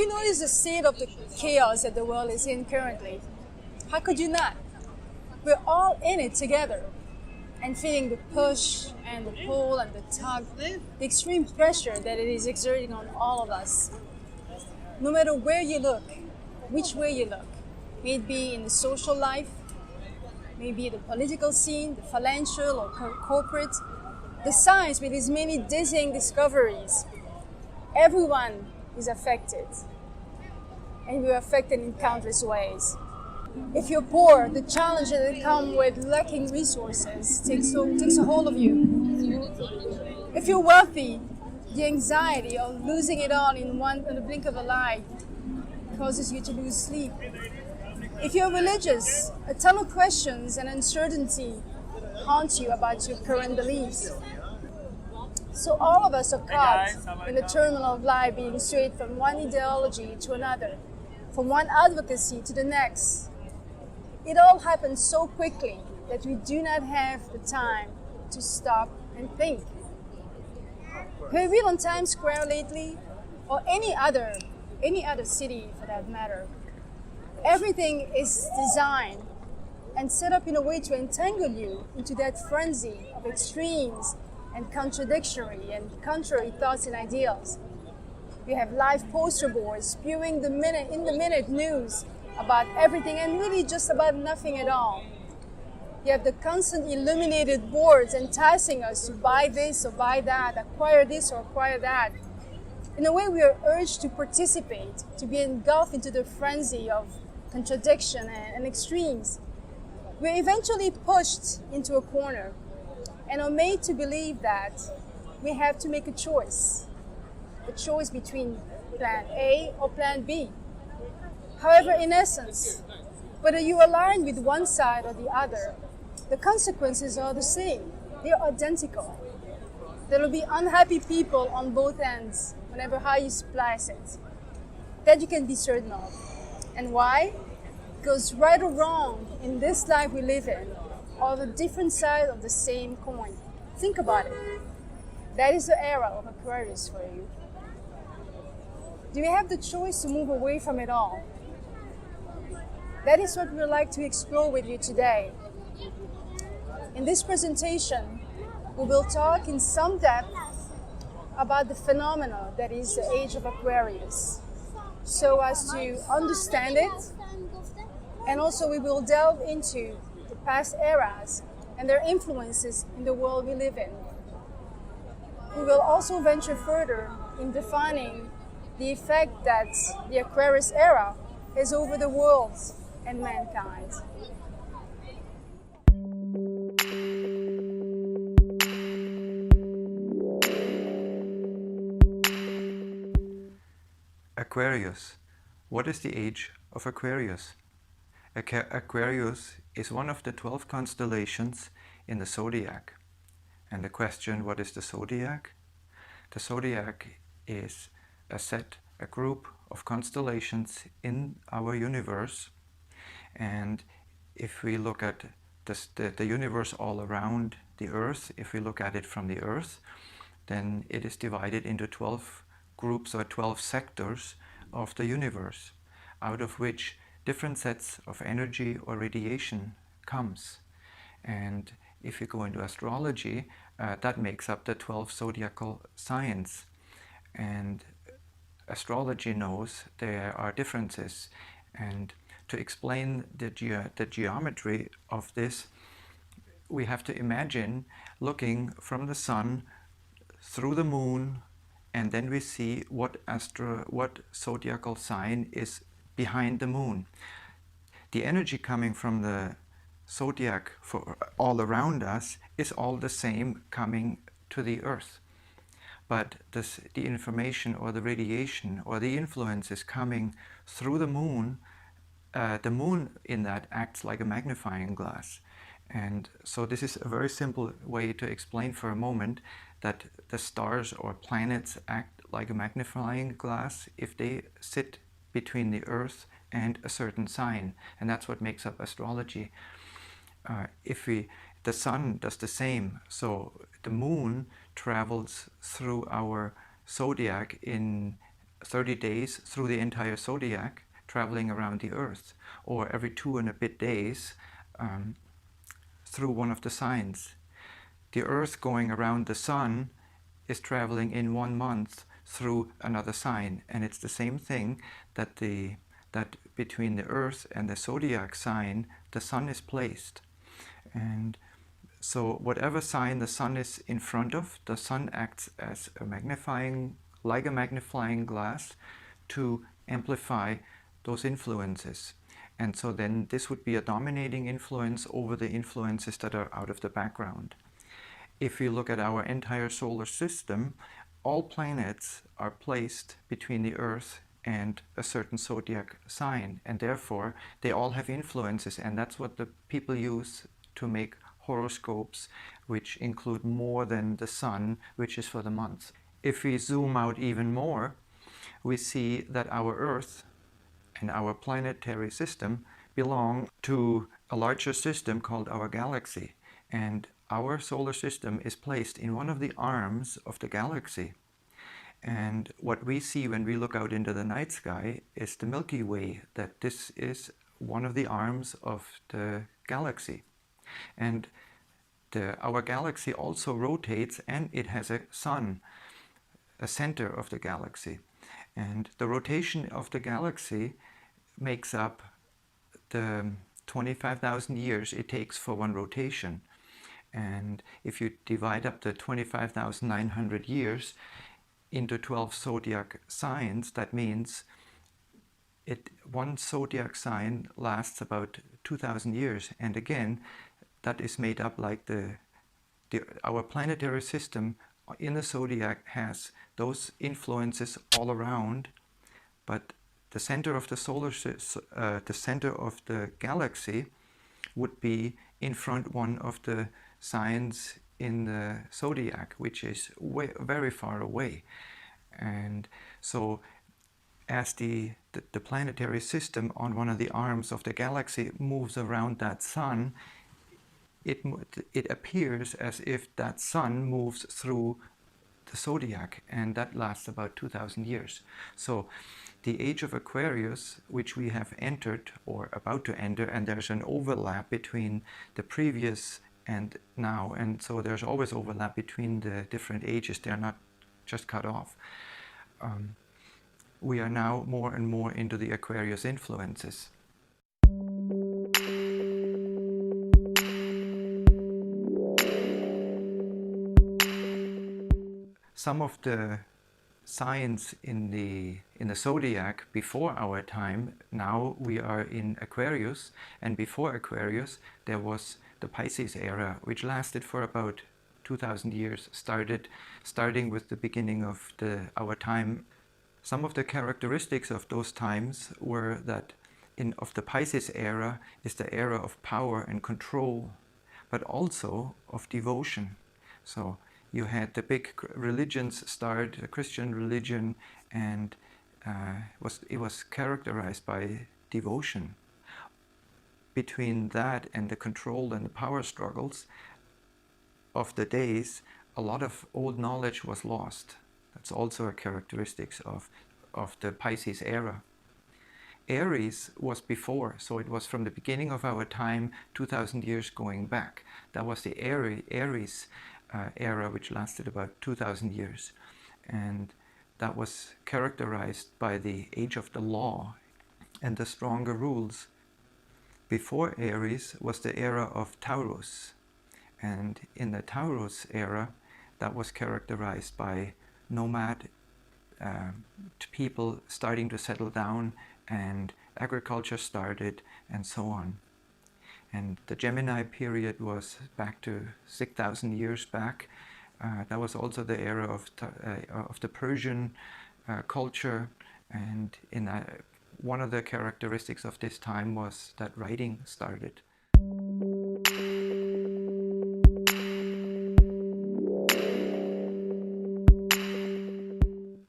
you noticed the state of the chaos that the world is in currently? How could you not? We're all in it together and feeling the push and the pull and the tug, the extreme pressure that it is exerting on all of us. No matter where you look, which way you look, may it be in the social life, maybe the political scene, the financial or corporate, the science with its many dizzying discoveries, everyone is affected. And we're affected in countless ways. If you're poor, the challenge that comes with lacking resources takes a hold of you. If you're wealthy, the anxiety of losing it all in the blink of an eye causes you to lose sleep. If you're religious, a ton of questions and uncertainty haunt you about your current beliefs. So all of us are caught in the turmoil of life, being swayed from one ideology to another, from one advocacy to the next. It all happens so quickly that we do not have the time to stop and think. Have you been on Times Square lately? Or any other city for that matter? Everything is designed and set up in a way to entangle you into that frenzy of extremes and contradictory and contrary thoughts and ideals. You have live poster boards spewing the minute news about everything and really just about nothing at all. You have the constant illuminated boards enticing us to buy this or buy that, acquire this or acquire that. In a way, we are urged to participate, to be engulfed into the frenzy of contradiction and extremes. We're eventually pushed into a corner and are made to believe that we have to make a choice between plan A or plan B. However, in essence, whether you align with one side or the other, the consequences are the same. They are identical. There will be unhappy people on both ends, whenever how you splice it. That you can be certain of. And why? Because right or wrong, in this life we live in, are the different sides of the same coin. Think about it. That is the era of Aquarius for you. Do you have the choice to move away from it all? That is what we would like to explore with you today. In this presentation, we will talk in some depth about the phenomena that is the Age of Aquarius, so as to understand it, and also we will delve into the past eras and their influences in the world we live in. We will also venture further in defining the effect that the Aquarius era has over the world and mankind. Aquarius. What is the age of Aquarius? Aquarius is one of the 12 constellations in the Zodiac. And the question, what is the Zodiac? The Zodiac is a group of constellations in our universe. And if we look at the universe all around the Earth, if we look at it from the Earth, then it is divided into 12 groups or 12 sectors of the universe, out of which different sets of energy or radiation comes. And if you go into astrology, that makes up the 12 zodiacal signs. And astrology knows there are differences. And to explain the geometry of this, we have to imagine looking from the sun through the moon, and then we see what zodiacal sign is behind the moon. The energy coming from the zodiac for all around us is all the same coming to the Earth. But the information or the radiation or the influence is coming through the moon. The moon in that acts like a magnifying glass. And so this is a very simple way to explain for a moment that the stars or planets act like a magnifying glass if they sit between the Earth and a certain sign. And that's what makes up astrology. The sun does the same. So the moon travels through our zodiac in 30 days through the entire zodiac, traveling around the Earth, or every 2 and a bit days through one of the signs. The Earth going around the Sun is traveling in 1 month through another sign, and it's the same thing that between the Earth and the zodiac sign, the Sun is placed. And so whatever sign the Sun is in front of, the Sun acts as a magnifying glass to amplify those influences. And so then this would be a dominating influence over the influences that are out of the background. If you look at our entire solar system, all planets are placed between the Earth and a certain zodiac sign, and therefore they all have influences, and that's what the people use to make horoscopes, which include more than the Sun, which is for the month. If we zoom out even more, we see that our Earth and our planetary system belong to a larger system called our galaxy, and our solar system is placed in one of the arms of the galaxy. And what we see when we look out into the night sky is the Milky Way, that this is one of the arms of the galaxy. And our galaxy also rotates, and it has a sun, a center of the galaxy. And the rotation of the galaxy makes up the 25,000 years it takes for one rotation. And if you divide up the 25,900 years into 12 zodiac signs, that means one zodiac sign lasts about 2,000 years. And again, that is made up like our planetary system in the zodiac has those influences all around, but the center of the center of the galaxy would be in front one of the signs in the zodiac, which is very far away. And so as the planetary system on one of the arms of the galaxy moves around that sun, it appears as if that sun moves through the zodiac, and that lasts about 2,000 years. So the Age of Aquarius, which we have entered or about to enter, and there's an overlap between the previous and now, and so there's always overlap between the different ages. They're not just cut off. We are now more and more into the Aquarius influences. Some of the signs in the zodiac before our time, now we are in Aquarius, and before Aquarius there was the Pisces era, which lasted for about 2,000 years, starting with the beginning of our time. Some of the characteristics of those times were that of the Pisces era is the era of power and control, but also of devotion. So you had the big religions start, the Christian religion, and it was characterized by devotion. Between that and the control and the power struggles of the days, a lot of old knowledge was lost. That's also a characteristic of the Pisces era. Aries was before, so it was from the beginning of our time, 2,000 years going back. That was the Aries era, which lasted about 2,000 years. And that was characterized by the age of the law and the stronger rules. Before Aries was the era of Taurus. And in the Taurus era, that was characterized by nomad people starting to settle down, and agriculture started, and so on. And the Gemini period was back to 6,000 years back. That was also the era of the Persian culture, and one of the characteristics of this time was that writing started.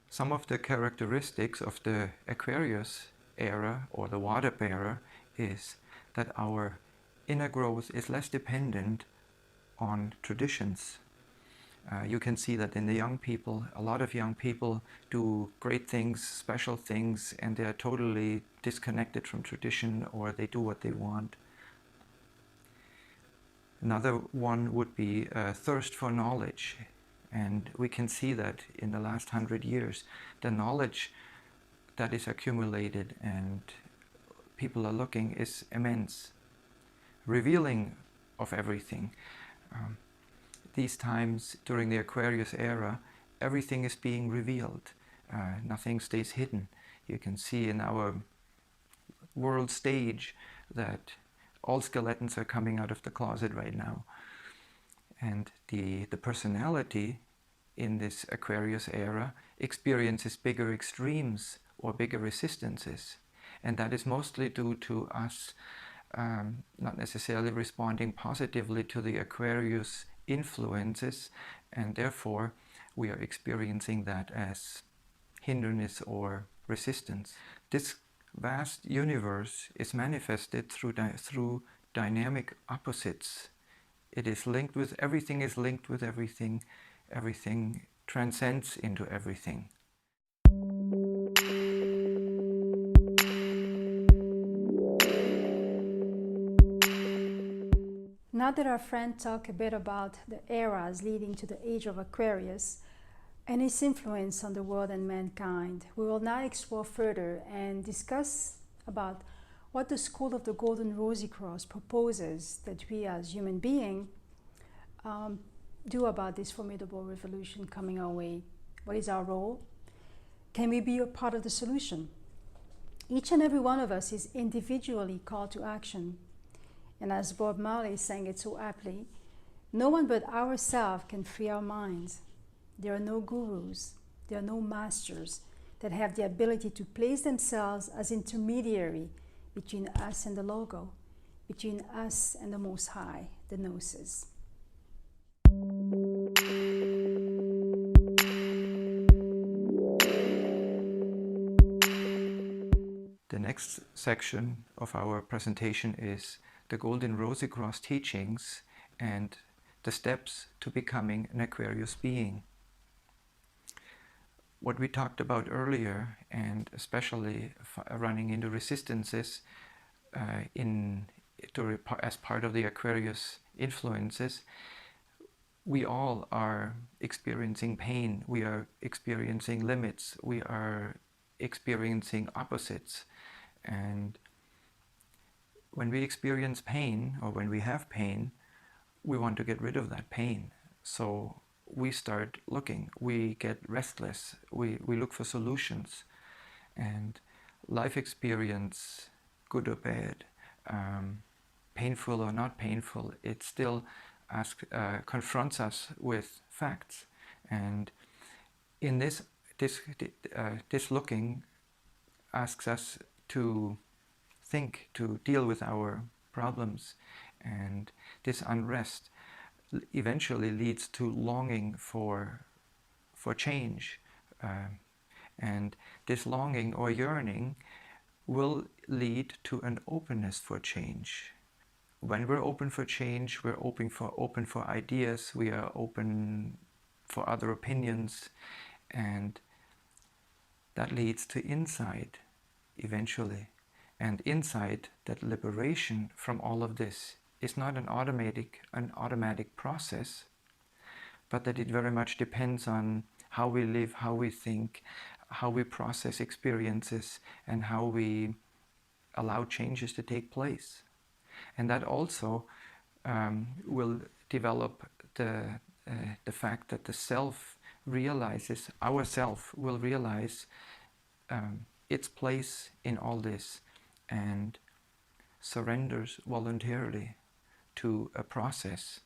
Some of the characteristics of the Aquarius era, or the water bearer, is that our inner growth is less dependent on traditions. You can see that in the young people, a lot of young people do great things, special things, and they are totally disconnected from tradition, or they do what they want. Another one would be thirst for knowledge. And we can see that in the last 100 years, the knowledge that is accumulated and people are looking is immense. Revealing of everything. These times during the Aquarius era, everything is being revealed. Nothing stays hidden. You can see in our world stage that all skeletons are coming out of the closet right now. And the personality in this Aquarius era experiences bigger extremes or bigger resistances. And that is mostly due to us not necessarily responding positively to the Aquarius influences, and therefore we are experiencing that as hindrance or resistance. This vast universe is manifested through dynamic opposites. It is linked with everything, is linked with everything. Everything transcends into everything. Now that our friend talked a bit about the eras leading to the Age of Aquarius and its influence on the world and mankind, we will now explore further and discuss about what the School of the Golden Rosycross proposes that we as human beings do about this formidable revolution coming our way. What is our role? Can we be a part of the solution? Each and every one of us is individually called to action. And as Bob Marley sang it so aptly, no one but ourselves can free our minds. There are no gurus, there are no masters that have the ability to place themselves as intermediary between us and the Logo, between us and the Most High, the Gnosis. The next section of our presentation is the Golden Rosycross teachings and the steps to becoming an Aquarius being. What we talked about earlier, and especially running into resistances as part of the Aquarius influences, we all are experiencing pain, we are experiencing limits, we are experiencing opposites. And when we experience pain, or when we have pain, we want to get rid of that pain. So we start looking, we get restless, we look for solutions. And life experience, good or bad, painful or not painful, it still confronts us with facts. And in this looking asks us to think, to deal with our problems, and this unrest eventually leads to longing for change, and this longing or yearning will lead to an openness for change. When we're open for change, we're open for ideas, we are open for other opinions, and that leads to insight eventually. And insight, that liberation from all of this, is not an automatic process, but that it very much depends on how we live, how we think, how we process experiences, and how we allow changes to take place. And that also will develop the fact that the self realizes, our self will realize its place in all this, and surrenders voluntarily to a process.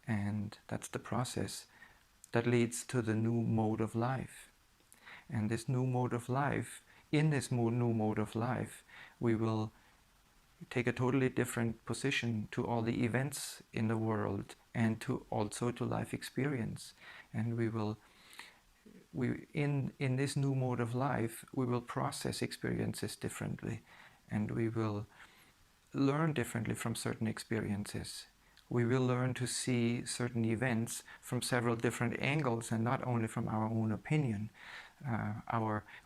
And that's the process that leads to the new mode of life. And this new mode of life, in this new mode of life, we will take a totally different position to all the events in the world, and also to life experience. And in this new mode of life, we will process experiences differently, and we will learn differently from certain experiences. we will learn to see certain events from several different angles and not only from our own opinion.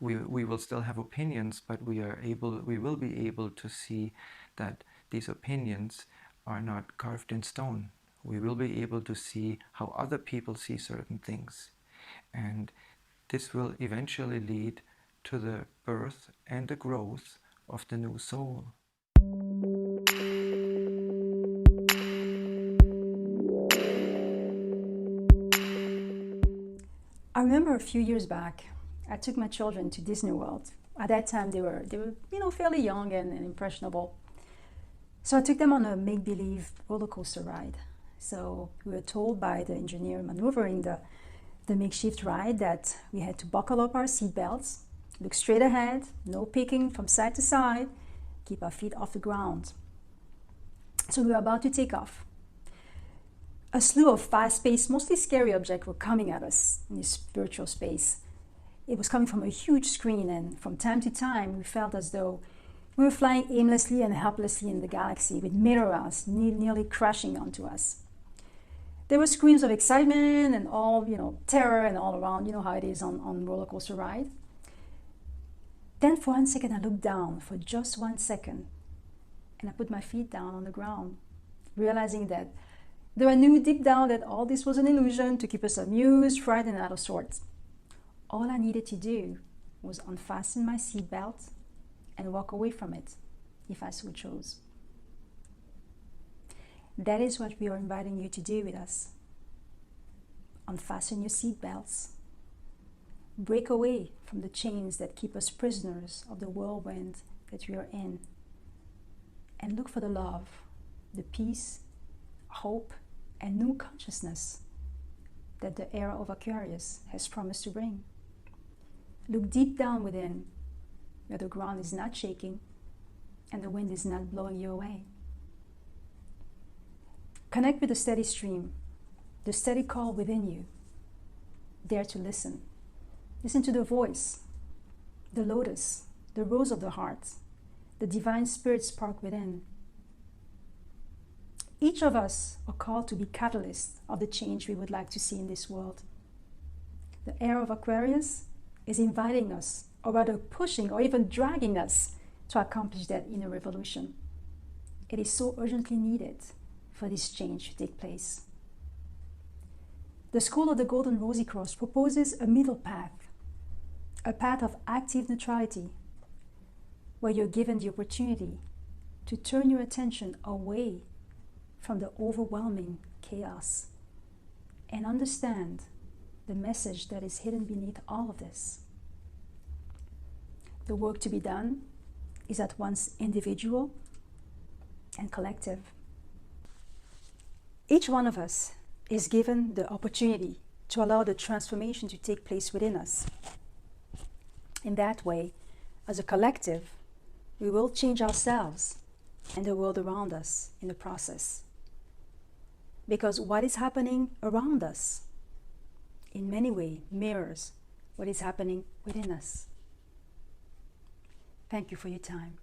We will still have opinions, but we will be able to see that these opinions are not carved in stone. We will be able to see how other people see certain things. And this will eventually lead to the birth and the growth of the new soul. I remember a few years back, I took my children to Disney World. At that time, they were fairly young and impressionable. So I took them on a make-believe roller coaster ride. So we were told by the engineer maneuvering the makeshift ride that we had to buckle up our seatbelts, look straight ahead, no peeking from side to side, keep our feet off the ground. So we were about to take off. A slew of fast-paced, mostly scary objects were coming at us in this virtual space. It was coming from a huge screen, and from time to time we felt as though we were flying aimlessly and helplessly in the galaxy with meteors nearly crashing onto us. There were screams of excitement and all, terror and all around, you know how it is on roller coaster ride. Then for 1 second I looked down, for just 1 second, and I put my feet down on the ground, realizing that though I knew deep down that all this was an illusion to keep us amused, frightened, and out of sorts, all I needed to do was unfasten my seatbelt and walk away from it, if I so chose. That is what we are inviting you to do with us. Unfasten your seatbelts. Break away from the chains that keep us prisoners of the whirlwind that we are in. And look for the love, the peace, hope, and new consciousness that the era of Aquarius has promised to bring. Look deep down within, where the ground is not shaking and the wind is not blowing you away. Connect with the steady stream, the steady call within you. Dare to listen. Listen to the voice, the lotus, the rose of the heart, the divine spirit spark within. Each of us are called to be catalysts of the change we would like to see in this world. The era of Aquarius is inviting us, or rather pushing or even dragging us to accomplish that inner revolution. It is so urgently needed for this change to take place. The School of the Golden Rosycross proposes a middle path, a path of active neutrality, where you're given the opportunity to turn your attention away from the overwhelming chaos and understand the message that is hidden beneath all of this. The work to be done is at once individual and collective. Each one of us is given the opportunity to allow the transformation to take place within us. In that way, as a collective, we will change ourselves and the world around us in the process. Because what is happening around us, in many ways, mirrors what is happening within us. Thank you for your time.